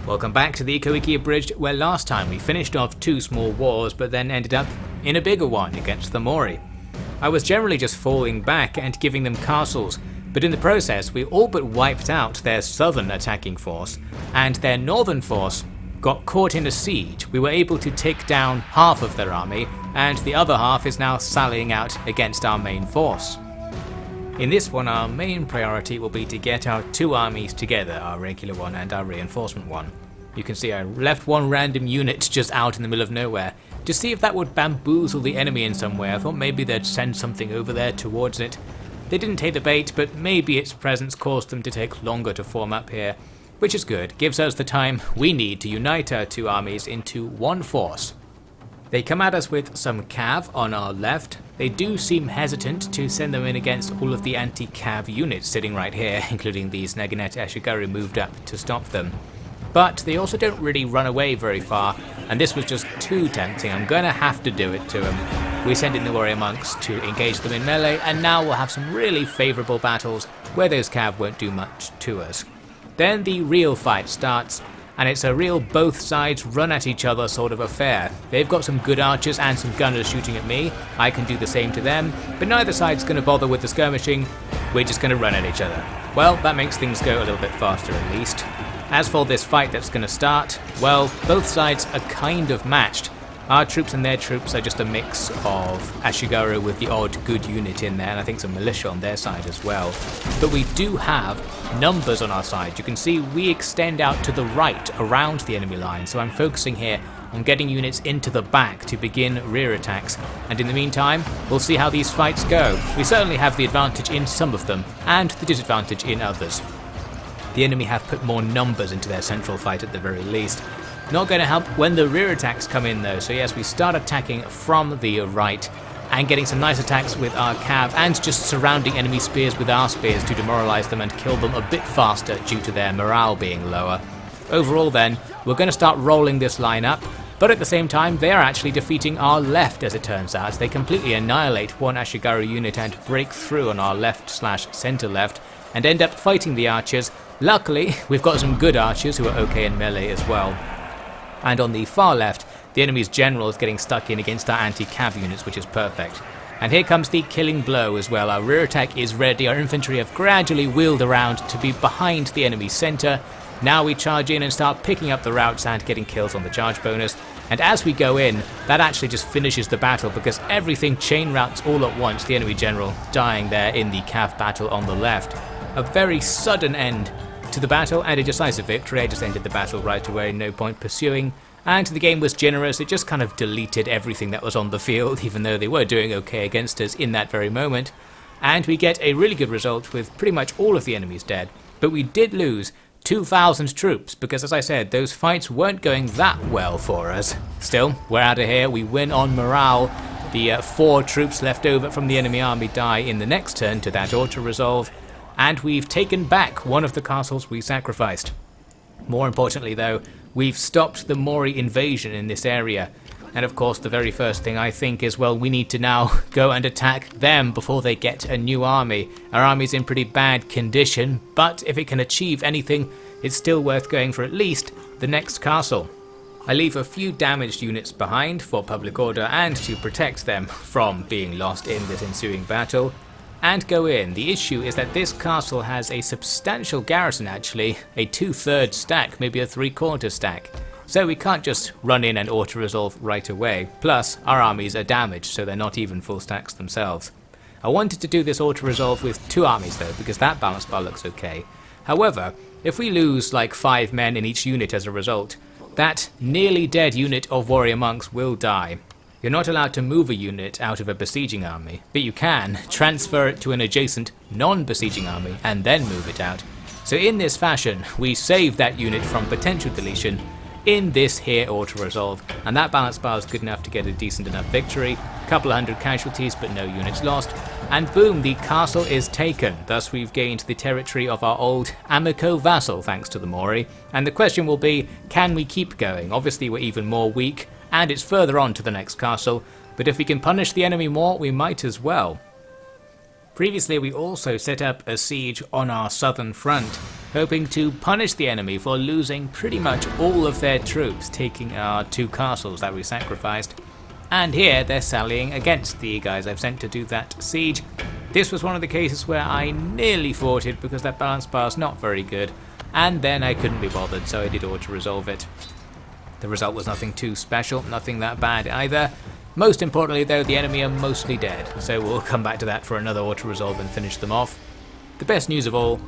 Welcome back to the Ikko Ikki Abridged, where last time we finished off 2 small wars but then ended up in a bigger one against the Mori. I was generally just falling back and giving them castles, but in the process we all but wiped out their southern attacking force, and their northern force got caught in a siege. We were able to take down half of their army, and the other half is now sallying out against our main force. In this one, our main priority will be to get our 2 armies together, our regular one and our reinforcement one. You can see I left one random unit just out in the middle of nowhere to see if that would bamboozle the enemy in some way. I thought maybe they'd send something over there towards it. They didn't take the bait, but maybe its presence caused them to take longer to form up here, which is good. Gives us the time we need to unite our 2 armies into one force. They come at us with some cav on our left. They do seem hesitant to send them in against all of the anti-cav units sitting right here, including these Naginata Ashigaru moved up to stop them. But they also don't really run away very far, and this was just too tempting. I'm going to have to do it to them. We send in the warrior monks to engage them in melee, and now we'll have some really favourable battles where those cav won't do much to us. Then the real fight starts, and it's a real both sides run at each other sort of affair. They've got some good archers and some gunners shooting at me. I can do the same to them, but neither side's going to bother with the skirmishing. We're just going to run at each other. Well, that makes things go a little bit faster at least. As for this fight that's going to start, well, both sides are kind of matched. Our troops and their troops are just a mix of Ashigaru with the odd good unit in there, and I think some militia on their side as well. But we do have numbers on our side. You can see we extend out to the right around the enemy line, so I'm focusing here on getting units into the back to begin rear attacks. And in the meantime, we'll see how these fights go. We certainly have the advantage in some of them, and the disadvantage in others. The enemy have put more numbers into their central fight at the very least. Not going to help when the rear attacks come in though, so yes, we start attacking from the right and getting some nice attacks with our cav and just surrounding enemy spears with our spears to demoralize them and kill them a bit faster due to their morale being lower. Overall then, we're going to start rolling this line up, but at the same time they are actually defeating our left as it turns out. They completely annihilate one Ashigaru unit and break through on our left/center left and end up fighting the archers. Luckily, we've got some good archers who are okay in melee as well. And on the far left, the enemy's general is getting stuck in against our anti-cav units, which is perfect. And here comes the killing blow as well. Our rear attack is ready. Our infantry have gradually wheeled around to be behind the enemy's centre. Now we charge in and start picking up the routes and getting kills on the charge bonus. And as we go in, that actually just finishes the battle because everything chain routes all at once. The enemy general dying there in the cav battle on the left. A very sudden end to the battle and a decisive victory. I just ended the battle right away, no point pursuing. And the game was generous, it just kind of deleted everything that was on the field, even though they were doing okay against us in that very moment. And we get a really good result with pretty much all of the enemies dead. But we did lose 2,000 troops because, as I said, those fights weren't going that well for us. Still, we're out of here, we win on morale. The 4 troops left over from the enemy army die in the next turn to that auto-resolve. And we've taken back one of the castles we sacrificed. More importantly though, we've stopped the Mori invasion in this area. And of course the very first thing I think is, well, we need to now go and attack them before they get a new army. Our army's in pretty bad condition, but if it can achieve anything, it's still worth going for at least the next castle. I leave a few damaged units behind for public order and to protect them from being lost in this ensuing battle. And go in. The issue is that this castle has a substantial garrison actually, a 2/3 stack, maybe a 3/4 stack. So we can't just run in and auto-resolve right away. Plus, our armies are damaged, so they're not even full stacks themselves. I wanted to do this auto-resolve with 2 armies though, because that balance bar looks okay. However, if we lose like 5 men in each unit as a result, that nearly dead unit of warrior monks will die. You're not allowed to move a unit out of a besieging army, but you can transfer it to an adjacent non-besieging army and then move it out. So in this fashion, we save that unit from potential deletion in this here auto-resolve, and that balance bar is good enough to get a decent enough victory, a couple of 100 casualties but no units lost, and boom, the castle is taken. Thus we've gained the territory of our old Amico vassal thanks to the Mori, and the question will be, can we keep going? Obviously we're even more weak, and it's further on to the next castle, but if we can punish the enemy more, we might as well. Previously we also set up a siege on our southern front, hoping to punish the enemy for losing pretty much all of their troops, taking our 2 castles that we sacrificed. And here they're sallying against the guys I've sent to do that siege. This was one of the cases where I nearly fought it because that balance bar is not very good, and then I couldn't be bothered, so I did auto-resolve it. The result was nothing too special, nothing that bad either. Most importantly though, the enemy are mostly dead, so we'll come back to that for another auto-resolve and finish them off. The best news of all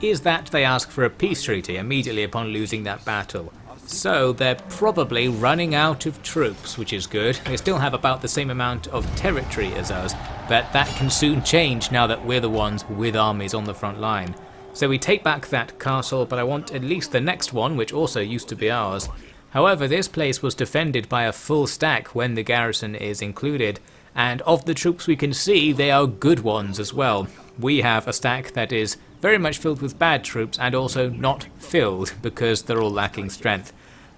is that they ask for a peace treaty immediately upon losing that battle. So they're probably running out of troops, which is good. They still have about the same amount of territory as us, but that can soon change now that we're the ones with armies on the front line. So we take back that castle, but I want at least the next one, which also used to be ours. However, this place was defended by a full stack when the garrison is included, and of the troops we can see, they are good ones as well. We have a stack that is very much filled with bad troops and also not filled because they're all lacking strength.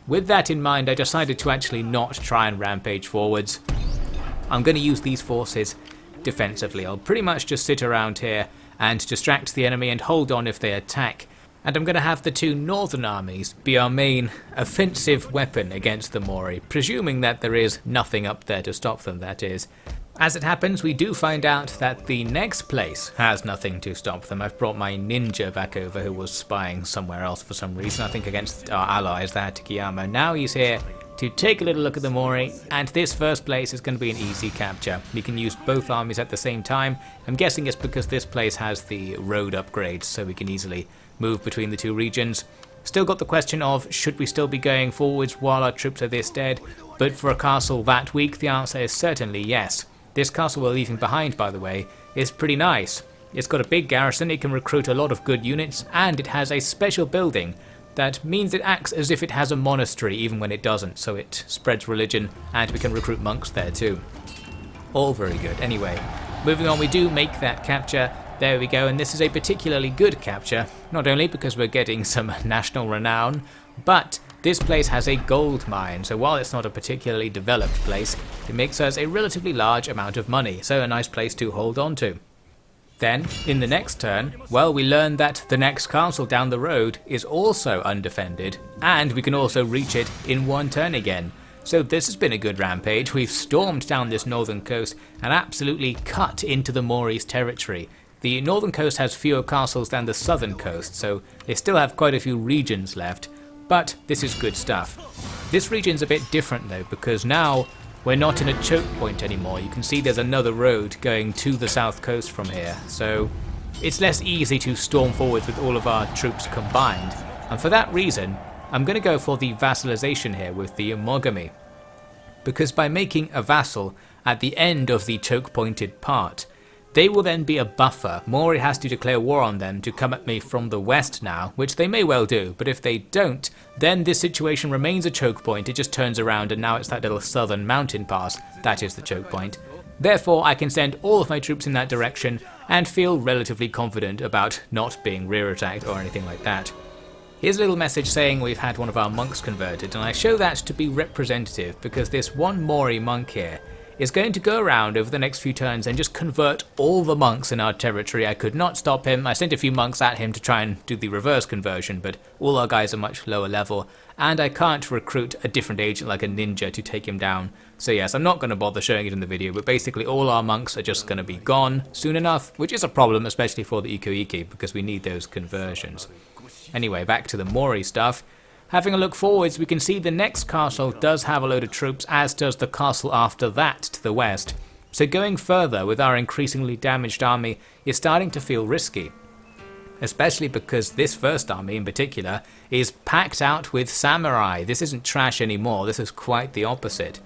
With that in mind, I decided to actually not try and rampage forwards. I'm going to use these forces defensively. I'll pretty much just sit around here and distract the enemy and hold on if they attack. And I'm going to have the 2 northern armies be our main offensive weapon against the Mori, presuming that there is nothing up there to stop them, that is. As it happens, we do find out that the next place has nothing to stop them. I've brought my ninja back over who was spying somewhere else for some reason, I think against our allies, the Hatakeyama. Now he's here to take a little look at the Mori, and this first place is going to be an easy capture. We can use both armies at the same time. I'm guessing it's because this place has the road upgrades, so we can easily move between the 2 regions. Still got the question of, should we still be going forwards while our troops are this dead? But for a castle that weak, the answer is certainly yes. This castle we're leaving behind, by the way, is pretty nice. It's got a big garrison, it can recruit a lot of good units, and it has a special building that means it acts as if it has a monastery even when it doesn't, so it spreads religion and we can recruit monks there too. All very good. Anyway, moving on, we do make that capture. There we go, and this is a particularly good capture, not only because we're getting some national renown, but this place has a gold mine, so while it's not a particularly developed place, it makes us a relatively large amount of money, so a nice place to hold on to. Then, in the next turn, well, we learn that the next castle down the road is also undefended, and we can also reach it in 1 turn again. So this has been a good rampage. We've stormed down this northern coast and absolutely cut into the Mori's territory. The northern coast has fewer castles than the southern coast, so they still have quite a few regions left, but this is good stuff. This region's a bit different though, because now we're not in a choke point anymore. You can see there's another road going to the south coast from here, so it's less easy to storm forward with all of our troops combined, and for that reason I'm going to go for the vassalization here with the Mogami, because by making a vassal at the end of the choke pointed part, they will then be a buffer. Mori has to declare war on them to come at me from the west now, which they may well do, but if they don't, then this situation remains a choke point. It just turns around and now it's that little southern mountain pass that is the choke point. Therefore, I can send all of my troops in that direction and feel relatively confident about not being rear attacked or anything like that. Here's a little message saying we've had one of our monks converted, and I show that to be representative because this one Mori monk here is going to go around over the next few turns and just convert all the monks in our territory. I could not stop him. I sent a few monks at him to try and do the reverse conversion, but all our guys are much lower level, and I can't recruit a different agent like a ninja to take him down. So yes, I'm not going to bother showing it in the video, but basically all our monks are just going to be gone soon enough, which is a problem, especially for the Ikko Ikki, because we need those conversions. Anyway, back to the Mori stuff. Having a look forwards, we can see the next castle does have a load of troops, as does the castle after that to the west. So going further with our increasingly damaged army is starting to feel risky. Especially because this first army in particular is packed out with samurai. This isn't trash anymore, this is quite the opposite.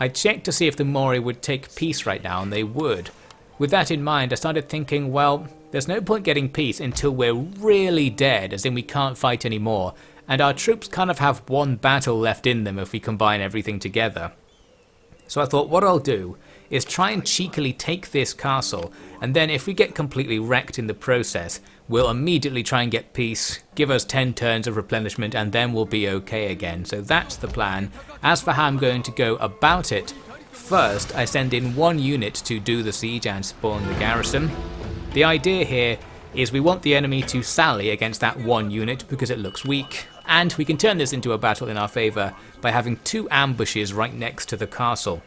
I checked to see if the Mori would take peace right now, and they would. With that in mind, I started thinking, well, there's no point getting peace until we're really dead, as in we can't fight anymore. And our troops kind of have one battle left in them if we combine everything together. So I thought what I'll do is try and cheekily take this castle, and then if we get completely wrecked in the process, we'll immediately try and get peace, give us 10 turns of replenishment, and then we'll be okay again. So that's the plan. As for how I'm going to go about it, first I send in one unit to do the siege and spawn the garrison. The idea here is we want the enemy to sally against that one unit because it looks weak, and we can turn this into a battle in our favour by having 2 ambushes right next to the castle.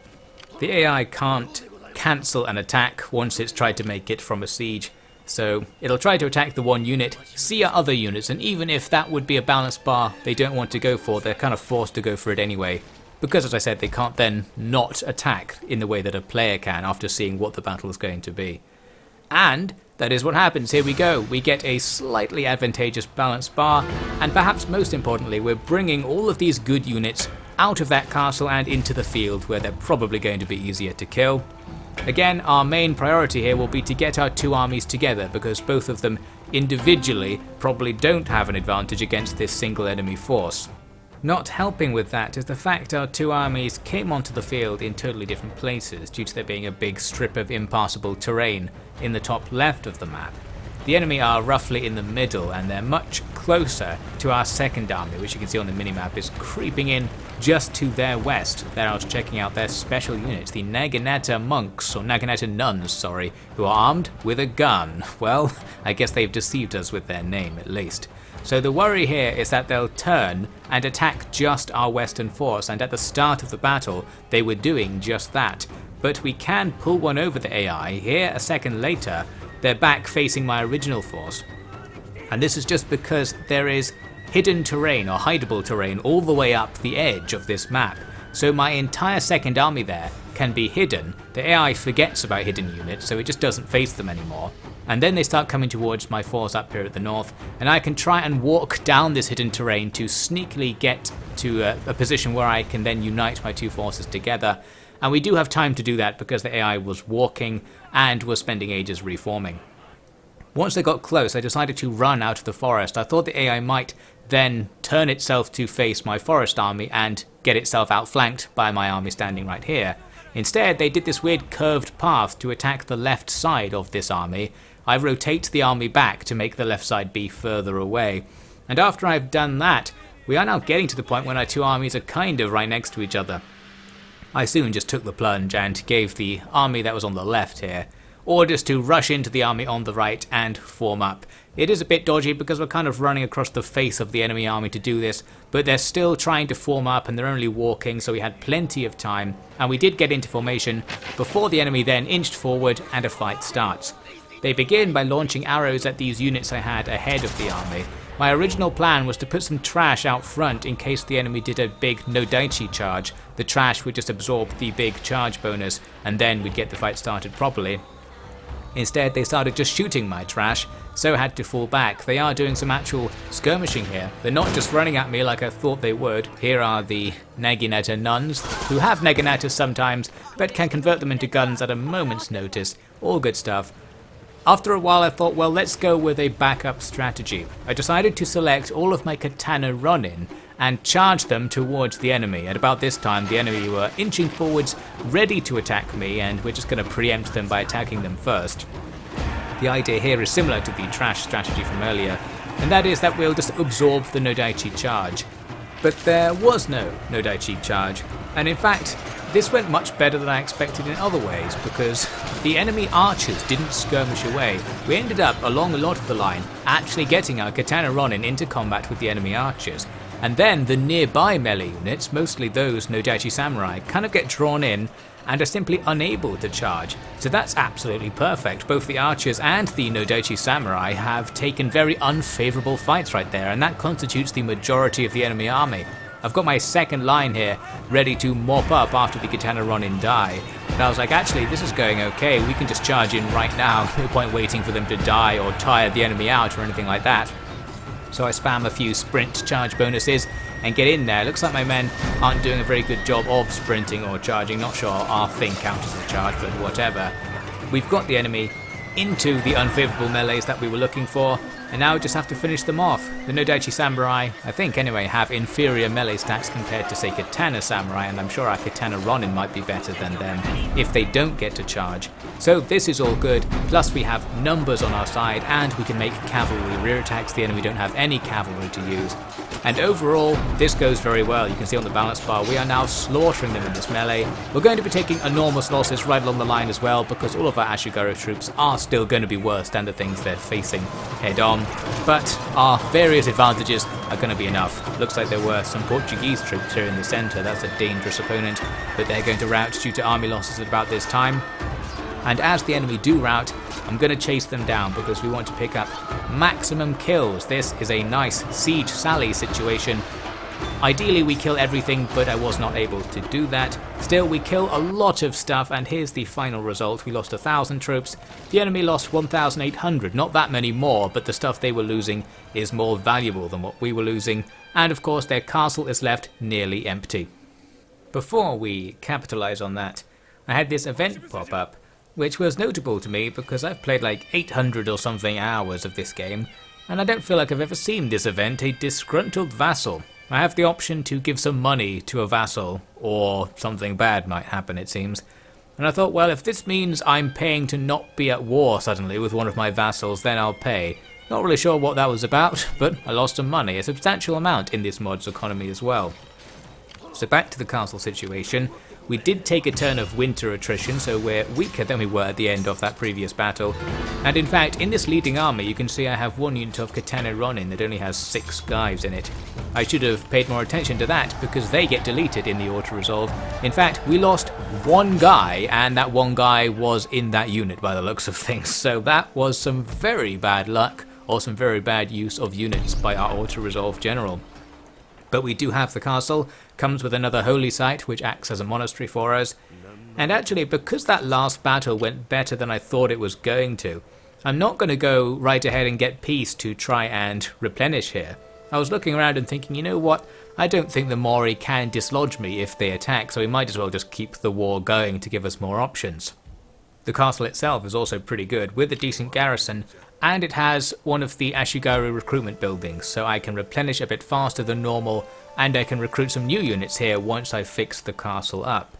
The AI can't cancel an attack once it's tried to make it from a siege, so it'll try to attack the one unit, see our other units, and even if that would be a balance bar they don't want to go for, they're kind of forced to go for it anyway, because as I said, they can't then not attack in the way that a player can after seeing what the battle is going to be. And that is what happens. Here we go. We get a slightly advantageous balance bar, and perhaps most importantly, we're bringing all of these good units out of that castle and into the field where they're probably going to be easier to kill. Again, our main priority here will be to get our 2 armies together, because both of them individually probably don't have an advantage against this single enemy force. Not helping with that is the fact our 2 armies came onto the field in totally different places due to there being a big strip of impassable terrain in the top left of the map. The enemy are roughly in the middle, and they're much closer to our second army, which you can see on the minimap is creeping in just to their west. There I was checking out their special units, the Naginata monks, or Naginata nuns, sorry, who are armed with a gun. Well, I guess they've deceived us with their name at least. So the worry here is that they'll turn and attack just our western force, and at the start of the battle they were doing just that. But we can pull one over the AI. Here, a second later, they're back facing my original force. And this is just because there is hidden terrain or hideable terrain all the way up the edge of this map. So my entire second army there can be hidden. The AI forgets about hidden units, so it just doesn't face them anymore. And then they start coming towards my force up here at the north, and I can try and walk down this hidden terrain to sneakily get to a position where I can then unite my 2 forces together. And we do have time to do that because the AI was walking and was spending ages reforming. Once they got close, I decided to run out of the forest. I thought the AI might then turn itself to face my forest army and get itself outflanked by my army standing right here. Instead, they did this weird curved path to attack the left side of this army. I rotate the army back to make the left side be further away. And after I've done that, we are now getting to the point when our 2 armies are kind of right next to each other. I soon just took the plunge and gave the army that was on the left here orders to rush into the army on the right and form up. It is a bit dodgy because we're kind of running across the face of the enemy army to do this, but they're still trying to form up and they're only walking, so we had plenty of time, and we did get into formation before the enemy then inched forward and a fight starts. They begin by launching arrows at these units I had ahead of the army. My original plan was to put some trash out front in case the enemy did a big no-daichi charge. The trash would just absorb the big charge bonus, and then we'd get the fight started properly. Instead, they started just shooting my trash, so I had to fall back. They are doing some actual skirmishing here. They're not just running at me like I thought they would. Here are the Naginata nuns, who have Naginatas sometimes, but can convert them into guns at a moment's notice. All good stuff. After a while I thought, well, let's go with a backup strategy. I decided to select all of my katana Ronin and charge them towards the enemy. At about this time the enemy were inching forwards, ready to attack me, and we're just going to preempt them by attacking them first. The idea here is similar to the trash strategy from earlier, and that is that we'll just absorb the no-daichi charge. But there was no no-daichi charge, and in fact this went much better than I expected in other ways, because the enemy archers didn't skirmish away. We ended up, along a lot of the line, actually getting our katana Ronin into combat with the enemy archers. And then the nearby melee units, mostly those no-daichi samurai, kind of get drawn in and are simply unable to charge. So that's absolutely perfect. Both the archers and the no-daichi samurai have taken very unfavourable fights right there, and that constitutes the majority of the enemy army. I've got my second line here ready to mop up after the katana Ronin die. And I was like, actually, this is going okay. We can just charge in right now. No point waiting for them to die or tire the enemy out or anything like that. So I spam a few sprint charge bonuses and get in there. Looks like my men aren't doing a very good job of sprinting or charging. Not sure our thing counts as a charge, but whatever. We've got the enemy into the unfavourable melees that we were looking for, and now we just have to finish them off. The Nodaichi Samurai, I think anyway, have inferior melee stats compared to say Katana Samurai, and I'm sure our Katana Ronin might be better than them if they don't get to charge. So this is all good, plus we have numbers on our side and we can make cavalry rear attacks. The enemy don't have any cavalry to use. And overall, this goes very well. You can see on the balance bar, we are now slaughtering them in this melee. We're going to be taking enormous losses right along the line as well, because all of our Ashigaru troops are still going to be worse than the things they're facing head on. But our various advantages are going to be enough. Looks like there were some Portuguese troops here in the centre. That's a dangerous opponent, but they're going to rout due to army losses at about this time. And as the enemy do rout, I'm going to chase them down because we want to pick up maximum kills. This is a nice siege sally situation. Ideally we kill everything, but I was not able to do that. Still, we kill a lot of stuff, and here's the final result. We lost 1,000 troops. The enemy lost 1,800. Not that many more, but the stuff they were losing is more valuable than what we were losing. And of course their castle is left nearly empty. Before we capitalize on that, I had this event pop up, which was notable to me because I've played like 800 or something hours of this game, and I don't feel like I've ever seen this event, a disgruntled vassal. I have the option to give some money to a vassal, or something bad might happen it seems. And I thought, well, if this means I'm paying to not be at war suddenly with one of my vassals, then I'll pay. Not really sure what that was about, but I lost some money, a substantial amount in this mod's economy as well. So back to the castle situation. We did take a turn of winter attrition, so we're weaker than we were at the end of that previous battle. And in fact, in this leading army, you can see I have one unit of Katana Ronin that only has 6 guys in it. I should have paid more attention to that because they get deleted in the auto-resolve. In fact, we lost 1 guy, and that 1 guy was in that unit by the looks of things. So that was some very bad luck, or some very bad use of units by our auto-resolve general. But we do have the castle, comes with another holy site which acts as a monastery for us. And actually, because that last battle went better than I thought it was going to, I'm not going to go right ahead and get peace to try and replenish here. I was looking around and thinking, you know what, I don't think the Mori can dislodge me if they attack, so we might as well just keep the war going to give us more options. The castle itself is also pretty good, with a decent garrison, and it has one of the Ashigaru recruitment buildings, so I can replenish a bit faster than normal, and I can recruit some new units here once I fix the castle up.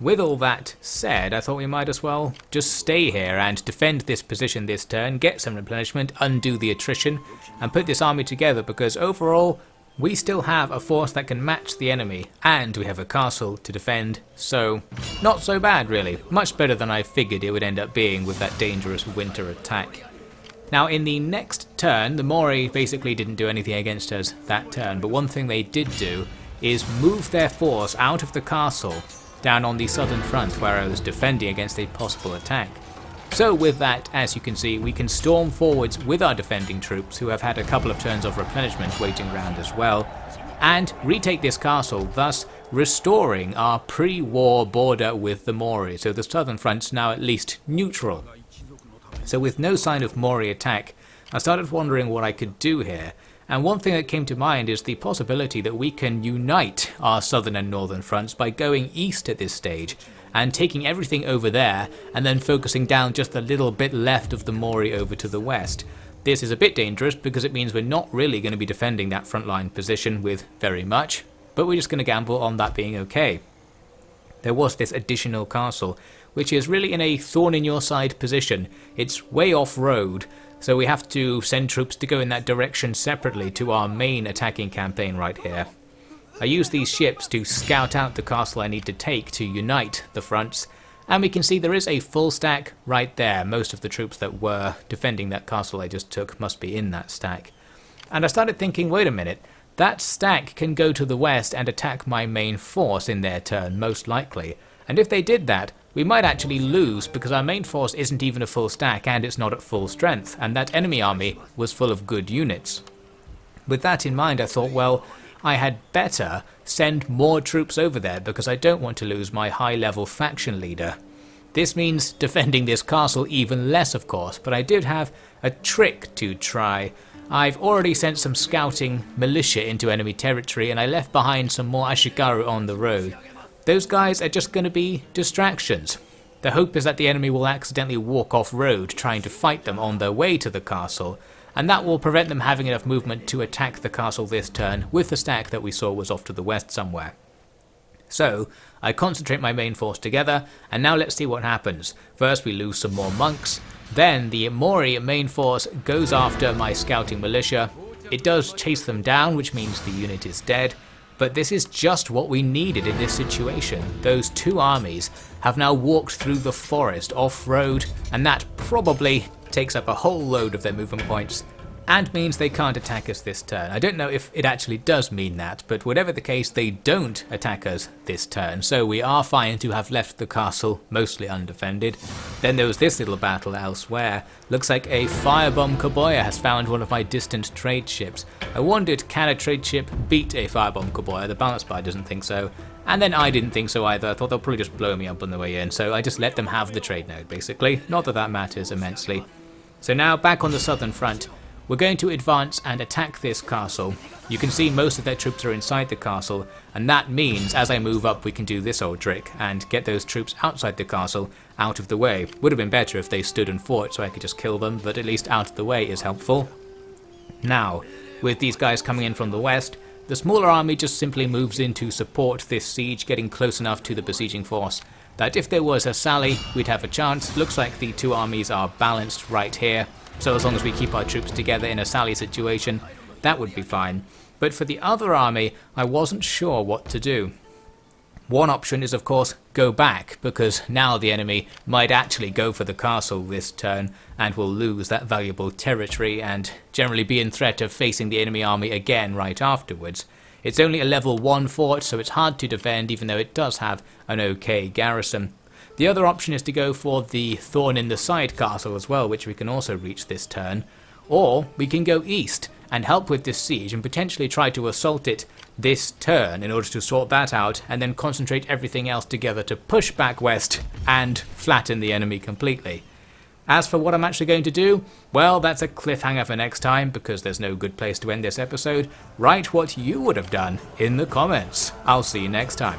With all that said, I thought we might as well just stay here and defend this position this turn, get some replenishment, undo the attrition, and put this army together, because overall, we still have a force that can match the enemy, and we have a castle to defend, so not so bad really. Much better than I figured it would end up being with that dangerous winter attack. Now in the next turn, the Mori basically didn't do anything against us that turn, but one thing they did do is move their force out of the castle down on the southern front where I was defending against a possible attack. So with that, as you can see, we can storm forwards with our defending troops, who have had a couple of turns of replenishment waiting around as well, and retake this castle, thus restoring our pre-war border with the Mori, so the southern front's now at least neutral. So with no sign of Mori attack, I started wondering what I could do here, and one thing that came to mind is the possibility that we can unite our southern and northern fronts by going east at this stage, and taking everything over there, and then focusing down just a little bit left of the Mori over to the west. This is a bit dangerous because it means we're not really going to be defending that frontline position with very much, but we're just going to gamble on that being okay. There was this additional castle, which is really in a thorn-in-your-side position. It's way off-road, so we have to send troops to go in that direction separately to our main attacking campaign right here. I use these ships to scout out the castle I need to take to unite the fronts, and we can see there is a full stack right there. Most of the troops that were defending that castle I just took must be in that stack. And I started thinking, wait a minute, that stack can go to the west and attack my main force in their turn, most likely. And if they did that, we might actually lose because our main force isn't even a full stack and it's not at full strength, and that enemy army was full of good units. With that in mind, I thought, well, I had better send more troops over there because I don't want to lose my high-level faction leader. This means defending this castle even less, of course, but I did have a trick to try. I've already sent some scouting militia into enemy territory, and I left behind some more Ashigaru on the road. Those guys are just going to be distractions. The hope is that the enemy will accidentally walk off-road trying to fight them on their way to the castle, and that will prevent them having enough movement to attack the castle this turn with the stack that we saw was off to the west somewhere. So, I concentrate my main force together, and now let's see what happens. First we lose some more monks, then the Mori main force goes after my scouting militia. It does chase them down, which means the unit is dead, but this is just what we needed in this situation. Those two armies have now walked through the forest off-road, and that probably takes up a whole load of their movement points, and means they can't attack us this turn. I don't know if it actually does mean that, but whatever the case, they don't attack us this turn, so we are fine to have left the castle mostly undefended. Then there was this little battle elsewhere. Looks like a firebomb Kaboya has found one of my distant trade ships. I wondered, can a trade ship beat a firebomb Kaboya? The balance bar doesn't think so. And then I didn't think so either. I thought they'll probably just blow me up on the way in, so I just let them have the trade node basically. Not that that matters immensely. So now back on the southern front, we're going to advance and attack this castle. You can see most of their troops are inside the castle, and that means as I move up we can do this old trick and get those troops outside the castle out of the way. Would have been better if they stood and fought so I could just kill them, but at least out of the way is helpful. Now, with these guys coming in from the west, the smaller army just simply moves in to support this siege, getting close enough to the besieging force that if there was a sally, we'd have a chance. Looks like the two armies are balanced right here, so as long as we keep our troops together in a sally situation, that would be fine. But for the other army, I wasn't sure what to do. One option is of course go back, because now the enemy might actually go for the castle this turn and will lose that valuable territory and generally be in threat of facing the enemy army again right afterwards. It's only a level 1 fort, so it's hard to defend even though it does have an okay garrison. The other option is to go for the thorn in the side castle as well, which we can also reach this turn. Or we can go east and help with this siege and potentially try to assault it this turn in order to sort that out, and then concentrate everything else together to push back west and flatten the enemy completely. As for what I'm actually going to do, well, that's a cliffhanger for next time, because there's no good place to end this episode. Write what you would have done in the comments. I'll see you next time.